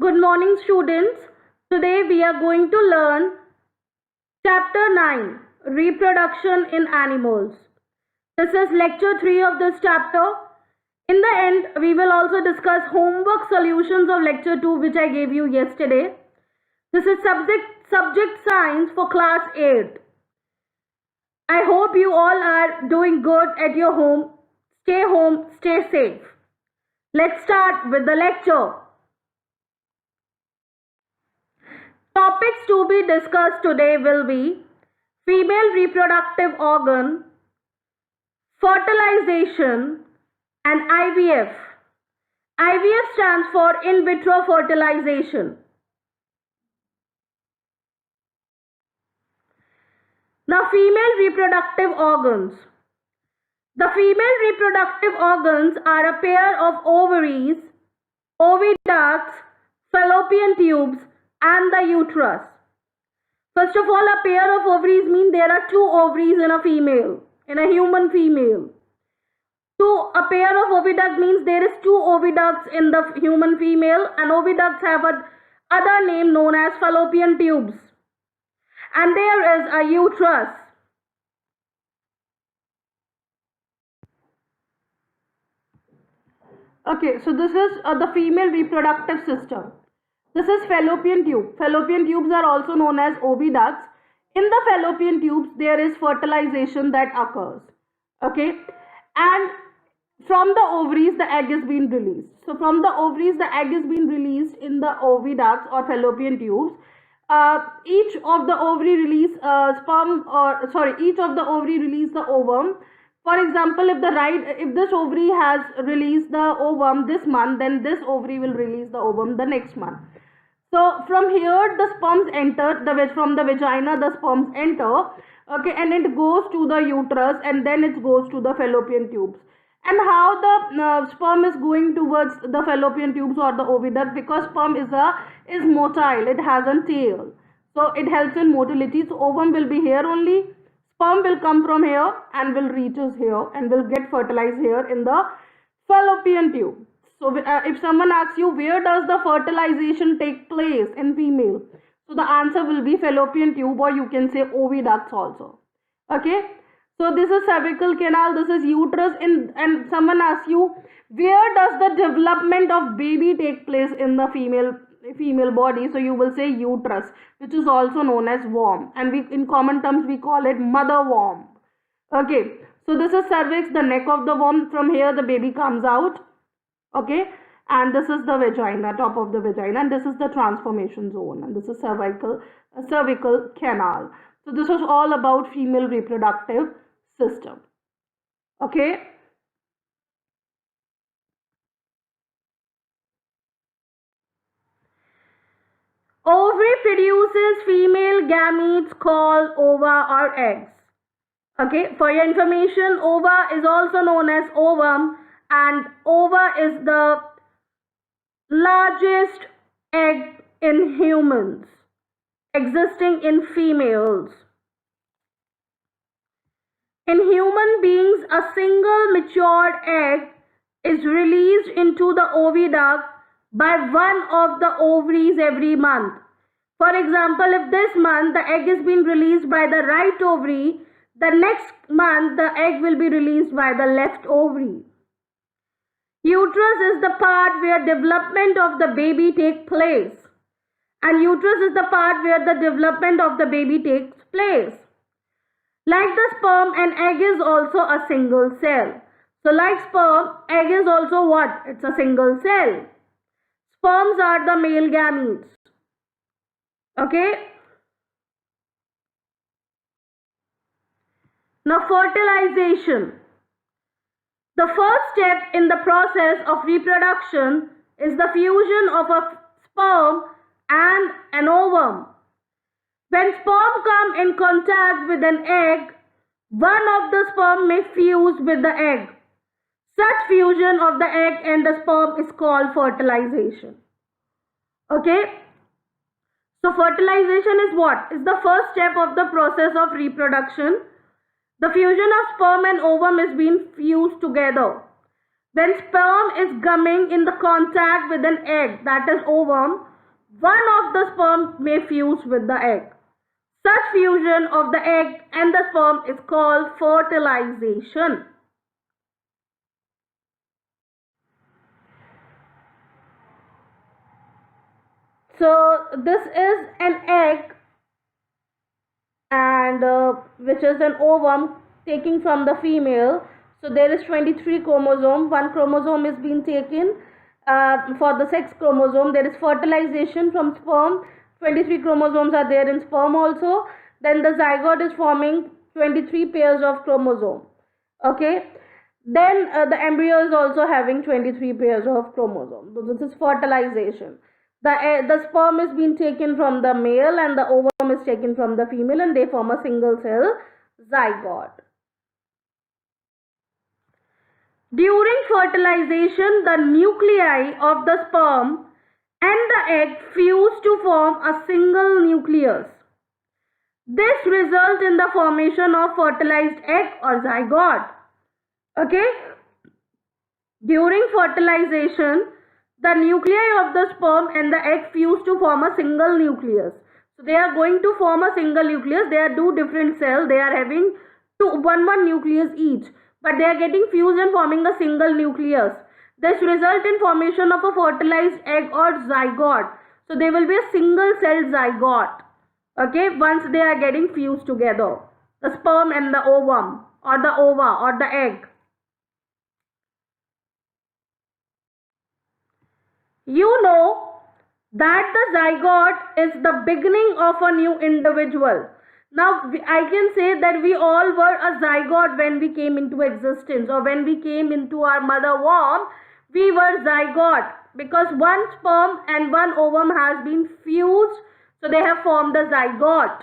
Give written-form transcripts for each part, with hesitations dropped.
Good morning, students. Today we are going to learn Chapter 9, Reproduction in Animals. This is lecture 3 of this chapter. In the end, we will also discuss homework solutions of lecture 2 which I gave you yesterday. This is subject science for class 8. I hope you all are doing good at your home. Home, stay safe. Let's start with the lecture. Topics to be discussed today will be female reproductive organ, fertilization, and IVF. IVF stands for in vitro fertilization. Now, female reproductive organs. The female reproductive organs are a pair of ovaries, oviducts, fallopian tubes, and the uterus. First of all, a pair of ovaries means there are 2 ovaries in a female, in a human female. A pair of oviduct means there is 2 oviducts in the human female, and oviducts have another name known as fallopian tubes. And there is a uterus. Okay, so this is the female reproductive system. This is fallopian tube. Fallopian tubes are also known as oviducts. In the fallopian tubes, there is fertilization that occurs. Okay, and from the ovaries, the egg is being released. So from the ovaries, the egg is being released in the oviducts or fallopian tubes. Each of the ovary release each of the ovary release the ovum. For example, if this ovary has released the ovum this month, then this ovary will release the ovum the next month. So from here the sperms enter, from the vagina the sperms enter, okay, and it goes to the uterus, and then it goes to the fallopian tubes. And how the sperm is going towards the fallopian tubes or the oviduct, because sperm is motile, it has a tail, so it helps in motility. So ovum will be here only, sperm will come from here and will reach us here and will get fertilized here in the fallopian tube. So if someone asks you where does the fertilization take place in female, so the answer will be fallopian tube, or you can say oviducts also. Okay, so this is cervical canal, this is uterus, and someone asks you where does the development of baby take place in the female body, so you will say uterus, which is also known as womb, and in common terms we call it mother womb. Okay, so this is cervix, the neck of the womb. From here the baby comes out. Okay, and this is the vagina, top of the vagina, and this is the transformation zone, and this is cervical canal. So this was all about female reproductive system. Okay, ovary produces female gametes called ova or eggs. Okay, for your information, ova is also known as ovum, and ova is the largest egg in humans, existing in females. In human beings, a single matured egg is released into the oviduct by one of the ovaries every month. For example, if this month the egg is being released by the right ovary, the next month the egg will be released by the left ovary. Uterus is the part where development of the baby takes place, and uterus is the part where the development of the baby takes place. Like the sperm, an egg is also a single cell. So like sperm, egg is also what? It's a single cell. Sperms are the male gametes. Okay. Now, fertilization. The first step in the process of reproduction is the fusion of a sperm and an ovum. When sperm come in contact with an egg, one of the sperm may fuse with the egg. Such fusion of the egg and the sperm is called fertilization. Okay. So fertilization is what? Is the first step of the process of reproduction. The fusion of sperm and ovum is being fused together. When sperm is coming in the contact with an egg, that is ovum, one of the sperm may fuse with the egg. Such fusion of the egg and the sperm is called fertilization. So this is an egg, and which is an ovum taking from the female. So there is 23 chromosome. One chromosome is being taken for the sex chromosome. There is fertilization from sperm. 23 chromosomes are there in sperm also. Then the zygote is forming 23 pairs of chromosome. Okay. Then the embryo is also having 23 pairs of chromosome. So this is fertilization. The sperm is being taken from the male and the ovum is taken from the female, and they form a single cell zygote. During fertilization, the nuclei of the sperm and the egg fuse to form a single nucleus. This results in the formation of fertilized egg or zygote. Okay? During fertilization, the nuclei of the sperm and the egg fuse to form a single nucleus. So they are going to form a single nucleus. They are two different cells. They are having one nucleus each, but they are getting fused and forming a single nucleus. This results in formation of a fertilized egg or zygote. So they will be a single cell zygote. Okay, once they are getting fused together, the sperm and the ovum or the ova or the egg. You know that the zygote is the beginning of a new individual. Now I can say that we all were a zygote when we came into existence, or when we came into our mother womb, we were zygote, because one sperm and one ovum has been fused, so they have formed a zygote.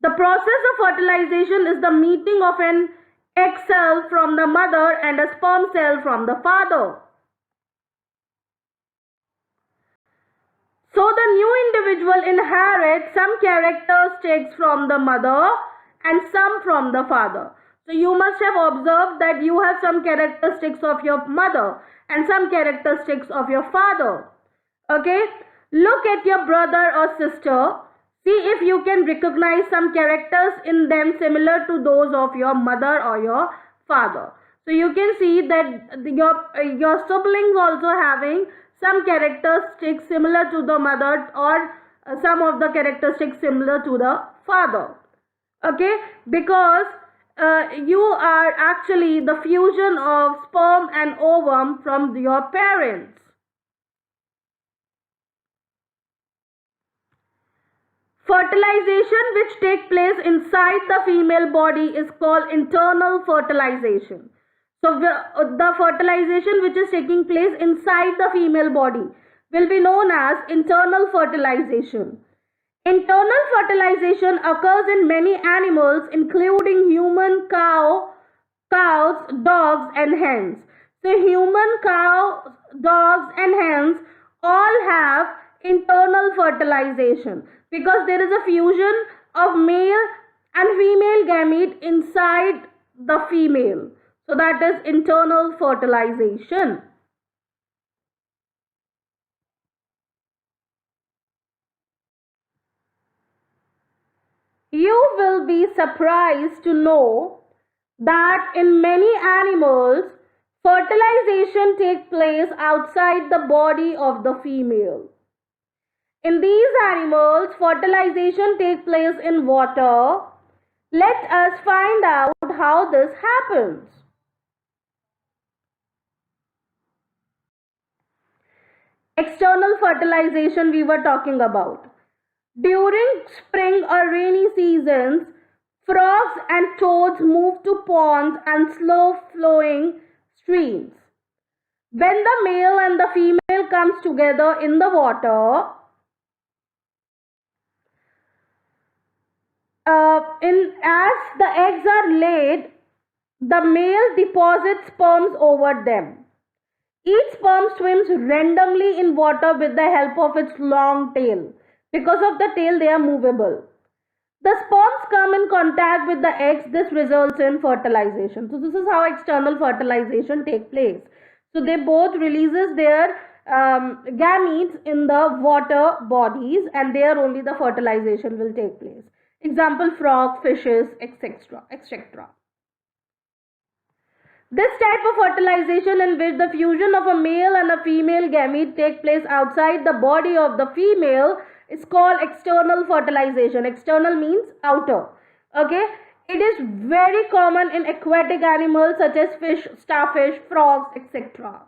The process of fertilization is the meeting of an egg cell from the mother and a sperm cell from the father. So the new individual inherits some characteristics from the mother and some from the father. So you must have observed that you have some characteristics of your mother and some characteristics of your father. Okay? Look at your brother or sister. See if you can recognize some characters in them similar to those of your mother or your father. So you can see that your siblings also having some characteristics similar to the mother, or some of the characteristics similar to the father. Okay, because you are actually the fusion of sperm and ovum from your parents. Fertilization which takes place inside the female body is called internal fertilization. So the fertilization which is taking place inside the female body will be known as internal fertilization. Internal fertilization occurs in many animals, including human, cows, dogs and hens. So human, cows, dogs and hens all have internal fertilization, because there is a fusion of male and female gamete inside the female. So that is internal fertilization. You will be surprised to know that in many animals, fertilization takes place outside the body of the female. In these animals, fertilization takes place in water. Let us find out how this happens. External fertilization we were talking about. During spring or rainy seasons, frogs and toads move to ponds and slow flowing streams. When the male and the female comes together in the water, as the eggs are laid, the male deposits sperms over them. Each sperm swims randomly in water with the help of its long tail. Because of the tail, they are movable. The sperms come in contact with the eggs. This results in fertilization. So this is how external fertilization takes place. So they both releases their gametes in the water bodies, and there only the fertilization will take place. Example, frog, fishes, etc. etc. This type of fertilization, in which the fusion of a male and a female gamete take place outside the body of the female, is called external fertilization. External means outer. Okay. It is very common in aquatic animals such as fish, starfish, frogs, etc.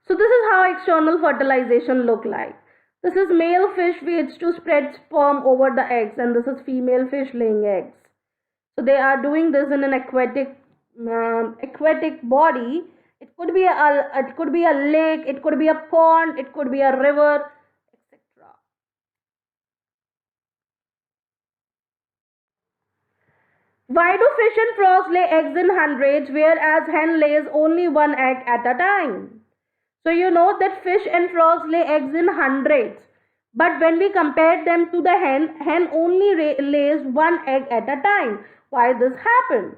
So this is how external fertilization look like. This is male fish waits to spread sperm over the eggs, and this is female fish laying eggs. So they are doing this in an aquatic body. It could be a lake, it could be a pond, it could be a river, etc. Why do fish and frogs lay eggs in hundreds, whereas hen lays only one egg at a time? So you know that fish and frogs lay eggs in hundreds. But when we compare them to the hen only lays one egg at a time. Why this happen?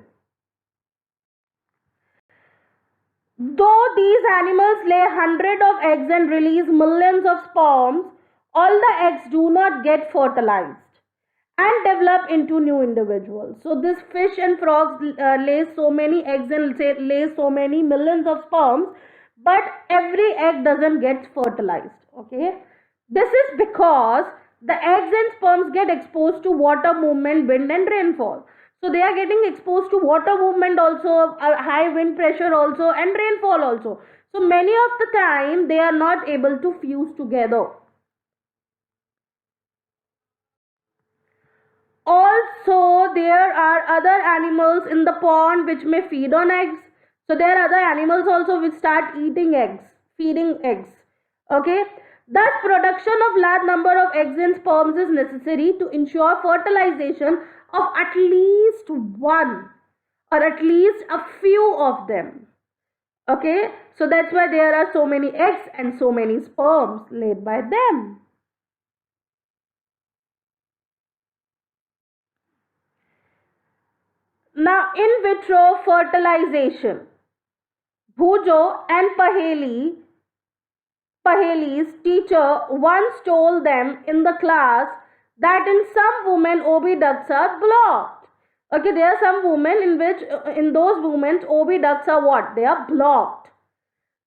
Though these animals lay hundreds of eggs and release millions of sperms, all the eggs do not get fertilized and develop into new individuals. So this fish and frogs lay so many eggs and lay so many millions of sperms, but every egg doesn't get fertilized. Okay, this is because the eggs and sperms get exposed to water movement, wind and rainfall. So they are getting exposed to water movement also, high wind pressure also, and rainfall also. So many of the time they are not able to fuse together. Also, there are other animals in the pond which may feed on eggs. So there are other animals also which start eating eggs, feeding eggs. Okay. Thus, production of large number of eggs and sperms is necessary to ensure fertilization of at least one or at least a few of them. Okay. So that's why there are so many eggs and so many sperms laid by them. Now, in vitro fertilization. Bhujo and Paheli's teacher once told them in the class that in some women oviducts are blocked. Okay, there are some women in which in those women oviducts are what? They are blocked.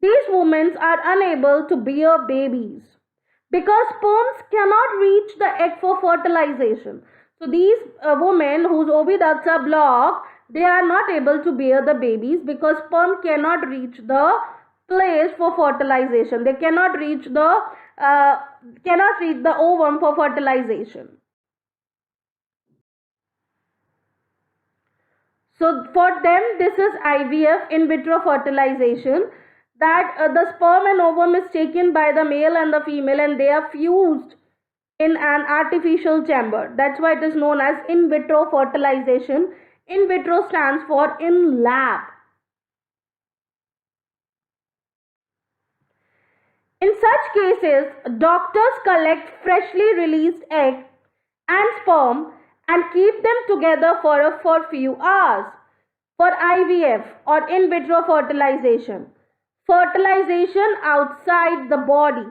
These women are unable to bear babies because sperms cannot reach the egg for fertilization. So these women whose oviducts are blocked, they are not able to bear the babies because sperm cannot reach the place for fertilization. They cannot reach the ovum for fertilization. So for them, this is IVF, in vitro fertilization, that the sperm and ovum is taken by the male and the female and they are fused in an artificial chamber. That's why it is known as in vitro fertilization. In vitro stands for in lab. In such cases, doctors collect freshly released egg and sperm and keep them together for few hours for IVF or in vitro fertilization. Fertilization outside the body.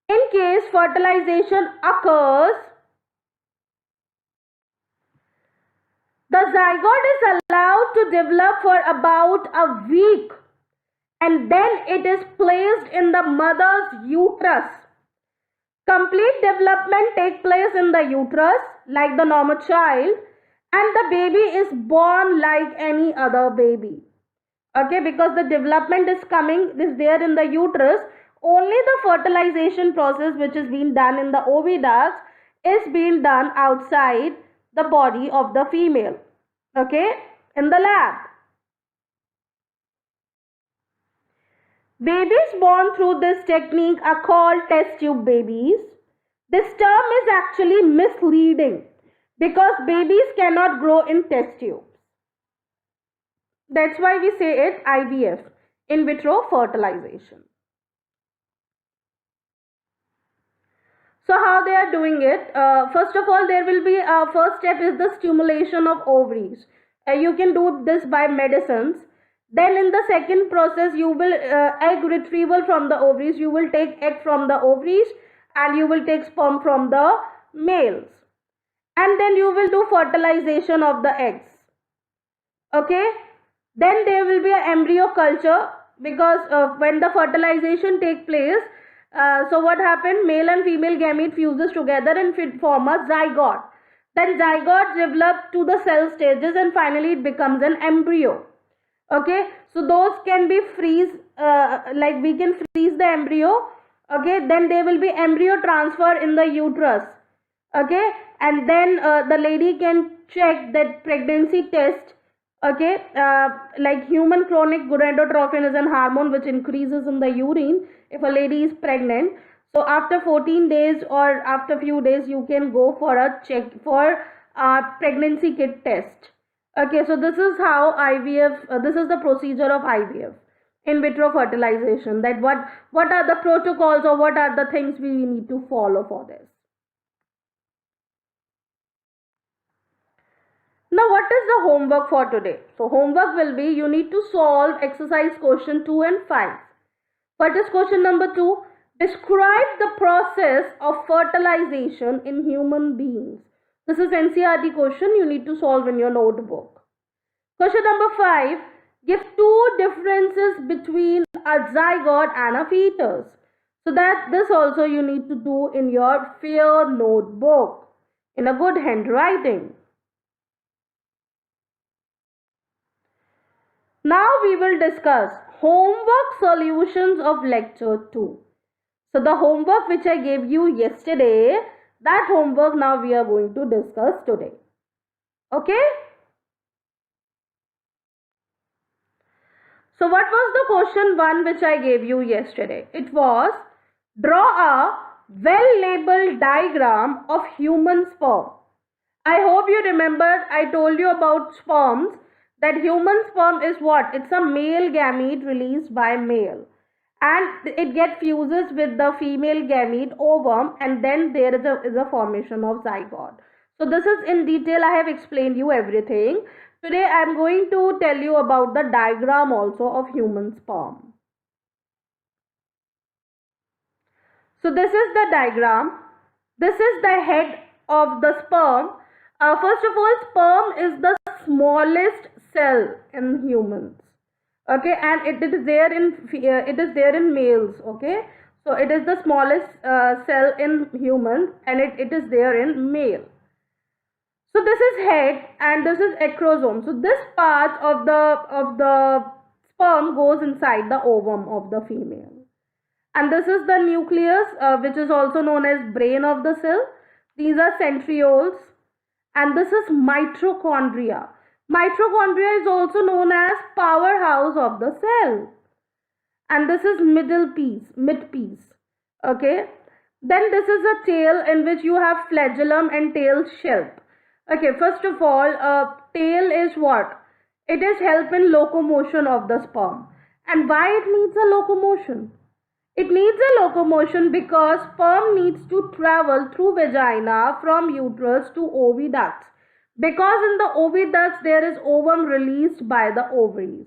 In case fertilization occurs, the zygote is allowed to develop for about a week and then it is placed in the mother's uterus. Complete development takes place in the uterus like the normal child and the baby is born like any other baby. Okay, because the development is there in the uterus. Only the fertilization process which is being done in the oviducts is being done outside the body of the female. Okay, in the lab. Babies born through this technique are called test tube babies. This term is actually misleading because babies cannot grow in test tubes. That's why we say it IVF, in vitro fertilization. So how they are doing it? First of all, there will be first step is the stimulation of ovaries. You can do this by medicines. Then in the second process, you will egg retrieval from the ovaries. You will take egg from the ovaries and you will take sperm from the males. And then you will do fertilization of the eggs. Okay. Then there will be an embryo culture, because when the fertilization take place, so what happened? Male and female gamete fuses together and form a zygote. Then zygote develop to the cell stages and finally it becomes an embryo. Okay, so those can be freeze, like we can freeze the embryo. Okay, then there will be embryo transfer in the uterus. Okay, and then the lady can check that pregnancy test. Okay, like human chronic gonadotropin is an hormone which increases in the urine if a lady is pregnant. So after 14 days or after few days, you can go for a check for a pregnancy kit test. Okay, so this is how IVF, this is the procedure of IVF, in vitro fertilization. That what are the protocols or what are the things we need to follow for this. Now, what is the homework for today? So, homework will be, you need to solve exercise question 2 and 5. What is question number 2? Describe the process of fertilization in human beings. This is NCERT question you need to solve in your notebook. Question number 5. Give 2 differences between a zygote and a fetus. So that this also you need to do in your fair notebook in a good handwriting. Now we will discuss homework solutions of lecture 2. So the homework which I gave you yesterday, that homework now we are going to discuss today. Okay? So what was the question 1 which I gave you yesterday? It was, draw a well-labeled diagram of human sperm. I hope you remember I told you about sperms. That human sperm is what? It's a male gamete released by male. And it gets fuses with the female gamete ovum, and then there is a formation of zygote. So this is in detail, I have explained you everything. Today I am going to tell you about the diagram also of human sperm. So this is the diagram. This is the head of the sperm. First of all, sperm is the smallest cell in humans. Okay, and it is there in males. Okay, so it is the smallest cell in humans, and it is there in male. So this is head and this is acrosome. So this part of the sperm goes inside the ovum of the female, and this is the nucleus, which is also known as brain of the cell. These are centrioles, and this is mitochondria. Mitochondria is also known as powerhouse of the cell, and this is mid piece. Okay, then this is a tail in which you have flagellum and tail shelf. Okay, first of all, tail is what? It is help in locomotion of the sperm. And why it needs a locomotion? It needs a locomotion because sperm needs to travel through vagina from uterus to oviducts. Because in the oviducts there is ovum released by the ovaries.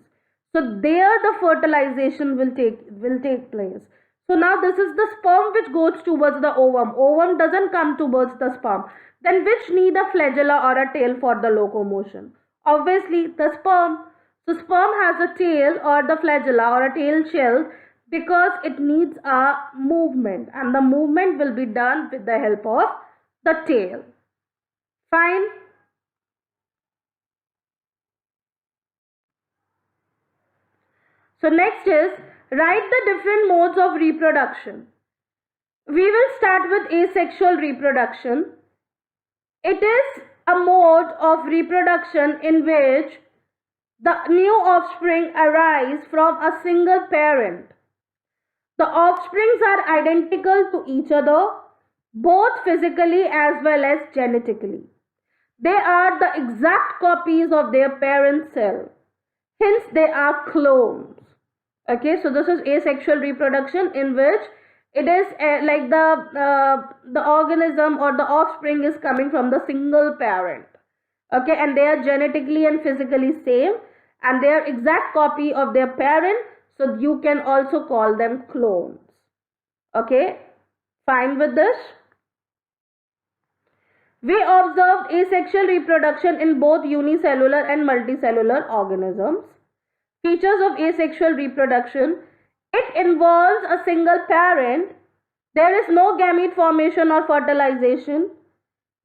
So there the fertilization will take place. So now this is the sperm which goes towards the ovum. Ovum doesn't come towards the sperm. Then which need a flagella or a tail for the locomotion? Obviously the sperm. So sperm has a tail or the flagella or a tail shell because it needs a movement, and the movement will be done with the help of the tail. Fine. So next is, write the different modes of reproduction. We will start with asexual reproduction. It is a mode of reproduction in which the new offspring arise from a single parent. The offsprings are identical to each other, both physically as well as genetically. They are the exact copies of their parent cell. Hence, they are clones. Okay, so this is asexual reproduction in which it is like the organism or the offspring is coming from the single parent. Okay, and they are genetically and physically same, and they are exact copy of their parent, so you can also call them clones. Okay, fine with this? We observed asexual reproduction in both unicellular and multicellular organisms. Features of asexual reproduction: it involves a single parent. There is no gamete formation or fertilization,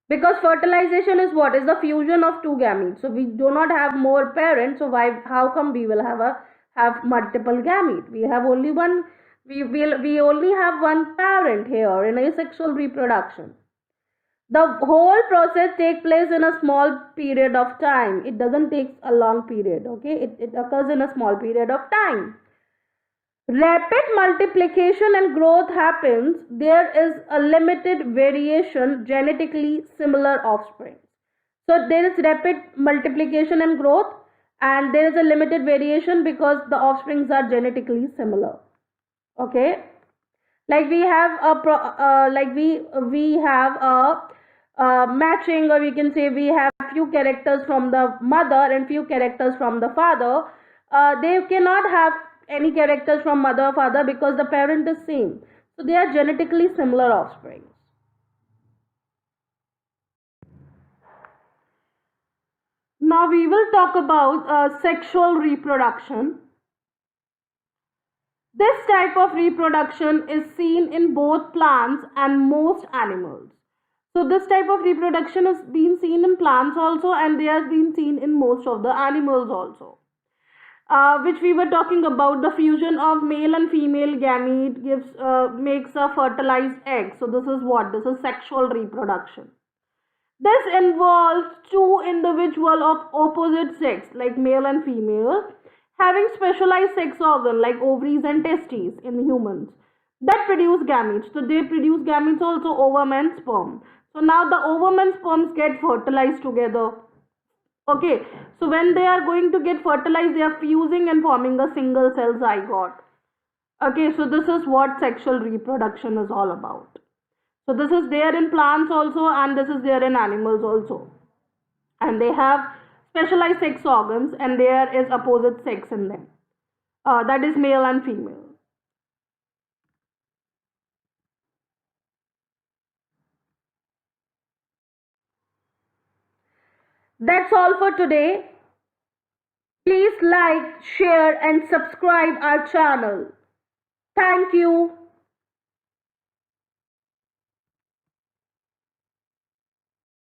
because fertilization is what? Is the fusion of two gametes. So we do not have more parents. So how come we will have multiple gamete? We have only one. We only have one parent here in asexual reproduction. The whole process takes place in a small period of time. It doesn't take a long period. Okay, it occurs in a small period of time. Rapid multiplication and growth happens. There is a limited variation, genetically similar offspring. So there is rapid multiplication and growth, and there is a limited variation because the offsprings are genetically similar. Okay, like we have a matching, or we can say we have few characters from the mother and few characters from the father. They cannot have any characters from mother or father because the parent is same, so they are genetically similar offspring. Now we will talk about sexual reproduction. This type of reproduction is seen in both plants and most animals. So this type of reproduction has been seen in plants also, and they has been seen in most of the animals also. Which we were talking about, the fusion of male and female gamete makes a fertilized egg. So this is what? This is sexual reproduction. This involves two individuals of opposite sex, like male and female, having specialized sex organ like ovaries and testes in humans that produce gametes. So they produce gametes also, ovum and sperm. So now the ovum and sperms get fertilized together. Okay, so when they are going to get fertilized, they are fusing and forming a single cell zygote. Okay, so this is what sexual reproduction is all about. So this is there in plants also, and this is there in animals also. And they have specialized sex organs, and there is opposite sex in them. That is male and female. That's all for today. Please like, share and subscribe our channel. Thank you.